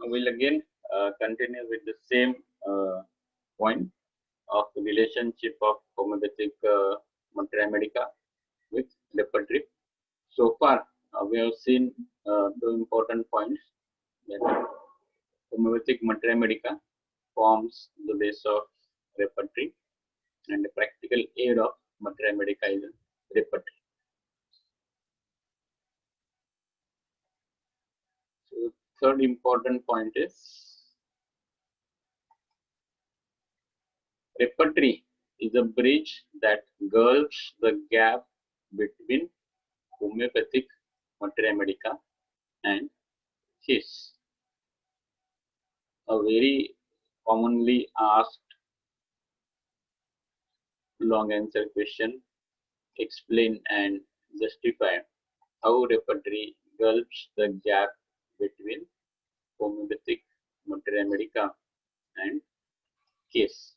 We'll again continue with the same point of the relationship of homeopathic materia medica with repertory. So far, we have seen two important points that homeopathic materia medica forms the base of repertory and the practical aid of materia medica is repertory. So, third important point is repertory is a bridge that girdles the gap between homeopathic materia medica and his. A very commonly asked long answer question: explain and justify how repertory gulps the gap between homeopathic materia medica and case.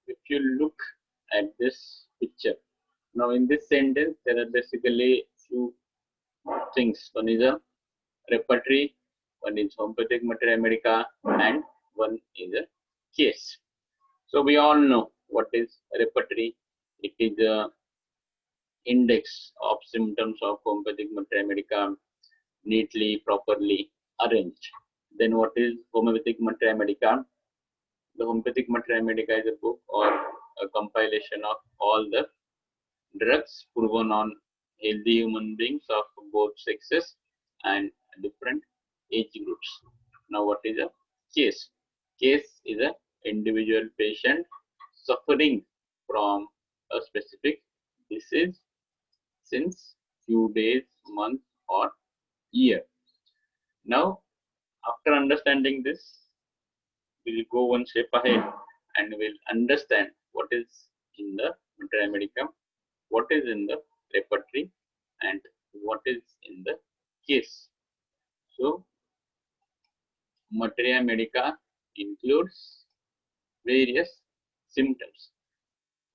If you look at this picture, now in this sentence there are basically few things. One is a repertory, one is homeopathic materia medica, and one is a case. So we all know what is repertory. It is a index of symptoms of homeopathic materia medica neatly, properly arranged. Then what is homeopathic materia medica? The homeopathic materia medica is a book or a compilation of all the drugs proven on healthy human beings of both sexes and different age groups. Now, what is a case? Case is an individual patient suffering from a specific disease since few days, months, or year. Now, after understanding this, we will go one step ahead and we'll understand what is in the materia medica, what is in the repertory, and what is in the case. So, materia medica includes various symptoms.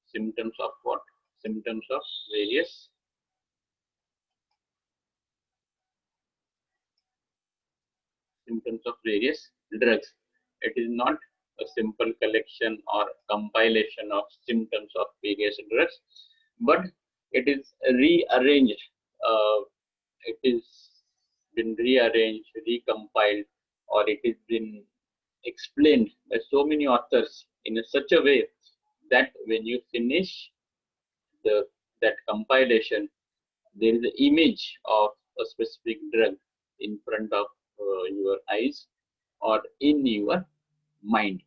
Symptoms of what? Symptoms of various drugs. It is not a simple collection or compilation of symptoms of various drugs, but it is rearranged. It is been rearranged, recompiled, or it has been explained by so many authors in such a way that when you finish that compilation, there is an image of a specific drug in front of your eyes or in your mind.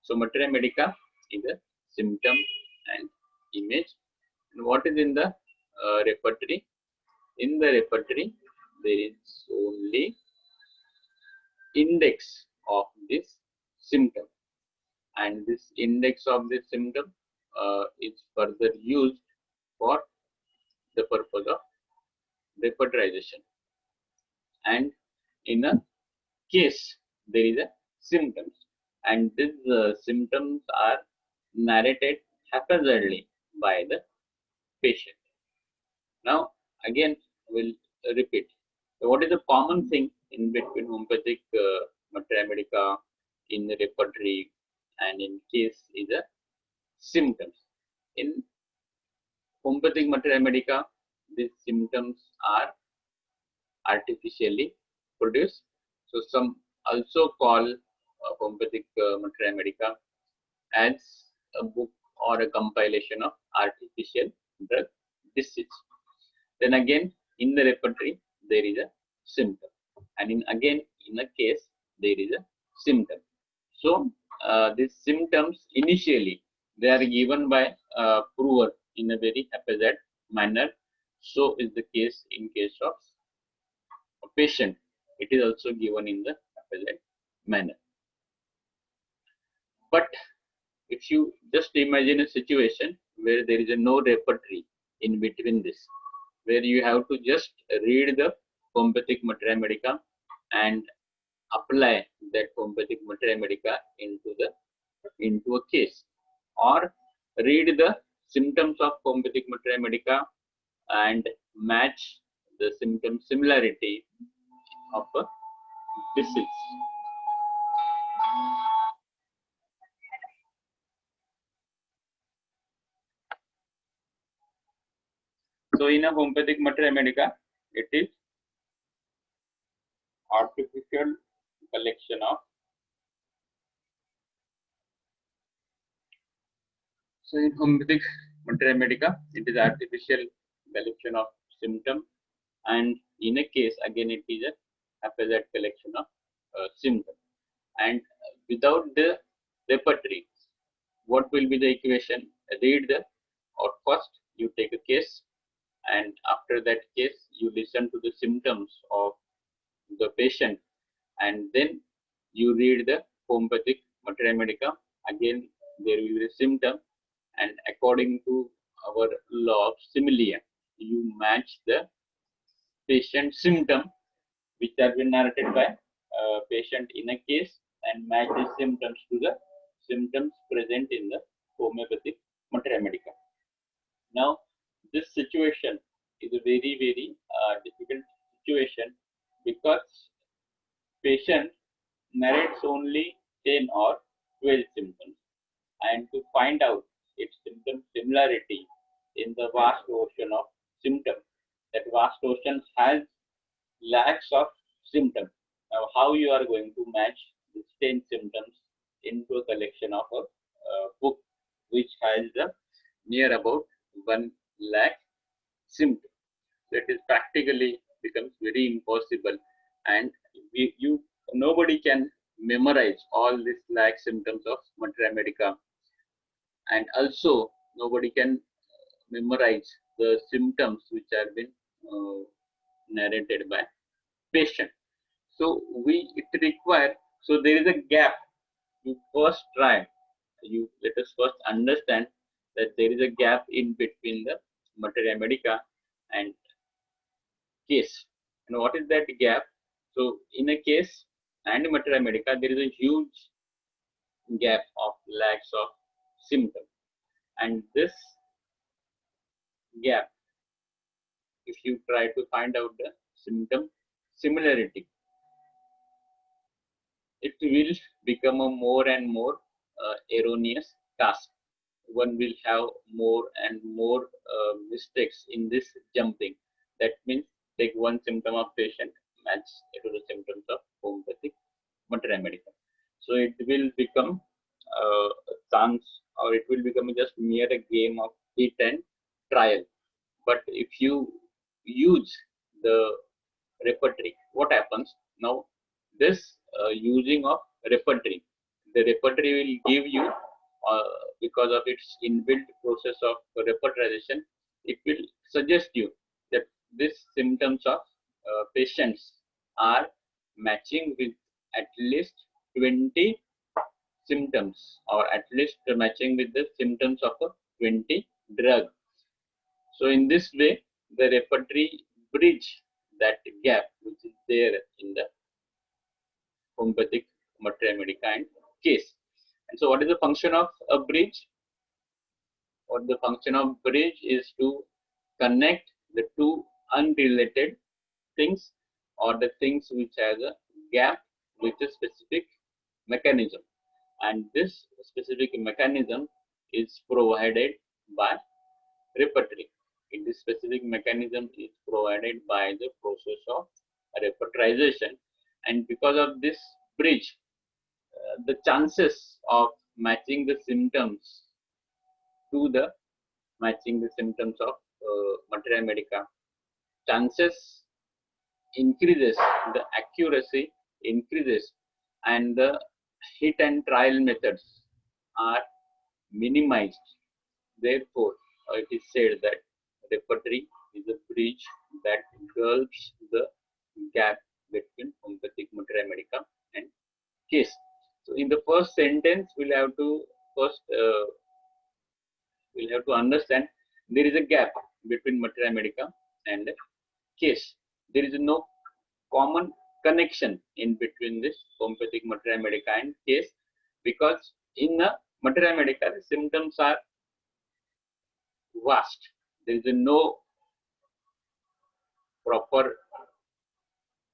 So, materia medica is a symptom and image. And what is in the repertory? In the repertory, there is only index of this symptom, and this index of this symptom is further used for the purpose of repertorization. And in a case, there is a symptoms, and these symptoms are narrated haphazardly by the patient. Now, again, we'll repeat. So, what is the common thing in between homeopathic materia medica, in the repertory, and in case is a symptoms. In homeopathic materia medica, these symptoms are artificially produced. So, some also call homeopathic materia medica as a book or a compilation of artificial drug disease. Then again, in the repertory, there is a symptom, and in a case, there is a symptom. So, these symptoms initially they are given by prover in a very haphazard manner. So is the case in case of a patient. It is also given in the haphazard manner. But if you just imagine a situation where there is a no repertory in between this, where you have to just read the homeopathic materia medica and apply that homeopathic materia medica into the into a case, or read the symptoms of homeopathic materia medica and match the symptom similarity of a disease. So in a homeopathic materia medica, it is artificial collection of. So in homeopathic materia medica, it is artificial collection of symptom, and in a case again it is a haphazard collection of symptom. And without the repertory, what will be the equation? Read the, or first you take a case, and after that case you listen to the symptoms of the patient, and then you read the homeopathic materia medica. Again there will be a symptom, and according to our law of similia, you match the patient symptom which have been narrated by patient in a case, and match the symptoms to the symptoms present in the homeopathic materia medica. Now, this situation is a very difficult situation, because patient narrates only 10 or 12 symptoms, and to find out its symptom similarity in the vast ocean of symptoms, that vast ocean has lakhs of symptoms. Now, how you are going to match these 10 symptoms into a collection of a book which has near about 1 lakh symptoms? That is practically becomes very impossible, and nobody can memorize all these lakh symptoms of materia medica, and also nobody can memorize the symptoms which have been narrated by patient. So it require, so there is a gap. You first try, you let us first understand that there is a gap in between the materia medica and case. And what is that gap? So in a case and materia medica, there is a huge gap of lakhs of symptoms, and this gap, if you try to find out the symptom similarity, it will become a more and more erroneous task. One will have more and more mistakes in this jumping. That means take one symptom of patient, match it to the symptoms of homeopathic materia medica. So it will become a chance, or it will become just mere a game of hit and trial. But if you use the repertory, what happens now? This using of repertory, the repertory will give you, because of its inbuilt process of repertorization, it will suggest you that these symptoms of patients are matching with at least 20 symptoms, or at least matching with the symptoms of a 20 drug. So in this way, the repertory bridge that gap which is there in the homeopathic materia medica and case. And so what is the function of a bridge? What the function of bridge is to connect the two unrelated things, or the things which has a gap with a specific mechanism. And this specific mechanism is provided by repertory. This specific mechanism is provided by the process of repertorization, and because of this bridge, the chances of matching the symptoms to the matching the symptoms of materia medica, chances increases, the accuracy increases, and the hit and trial methods are minimized. Therefore, it is said that repertory is a bridge that gulps the gap between homeopathic materia medica and case. So, in the first sentence, we'll have to understand there is a gap between materia medica and case. There is no common connection in between this homeopathic materia medica and case, because In Materia Medica, the symptoms are vast. There is no proper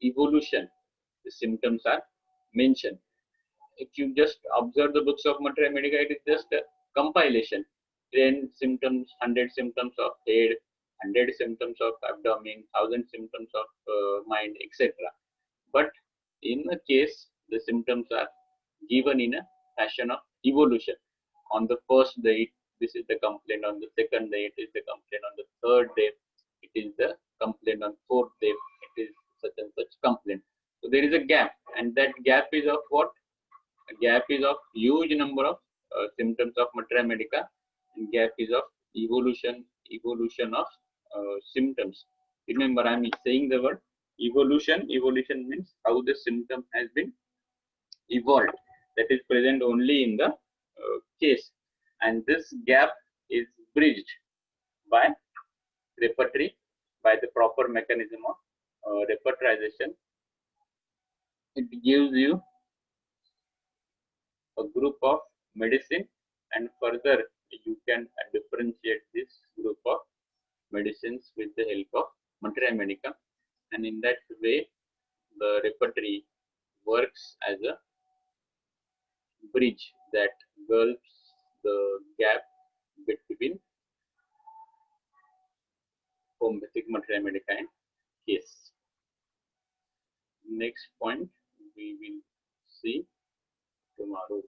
evolution. The symptoms are mentioned. If you just observe the books of Materia Medica, it is just a compilation. 10 symptoms, 100 symptoms of head, 100 symptoms of abdomen, 1000 symptoms of mind, etc. But in the case, the symptoms are given in a fashion of evolution. On the first day, this is the complaint. On the second day, it is the complaint. On the third day, it is the complaint. On fourth day, it is such and such complaint. So there is a gap, and that gap is of what? A gap is of huge number of symptoms of Materia Medica, and gap is of evolution of symptoms. Remember, I am saying the word evolution. Evolution means how the symptom has been evolved. That is present only in the case, and this gap is bridged by repertory, by the proper mechanism of repertorization. It gives you a group of medicine, and further you can differentiate this group of medicines with the help of Materia Medica, and in that way the repertory works as a bridge that gulps the gap between homeopathic Materia Medica and case. Next point we will see tomorrow.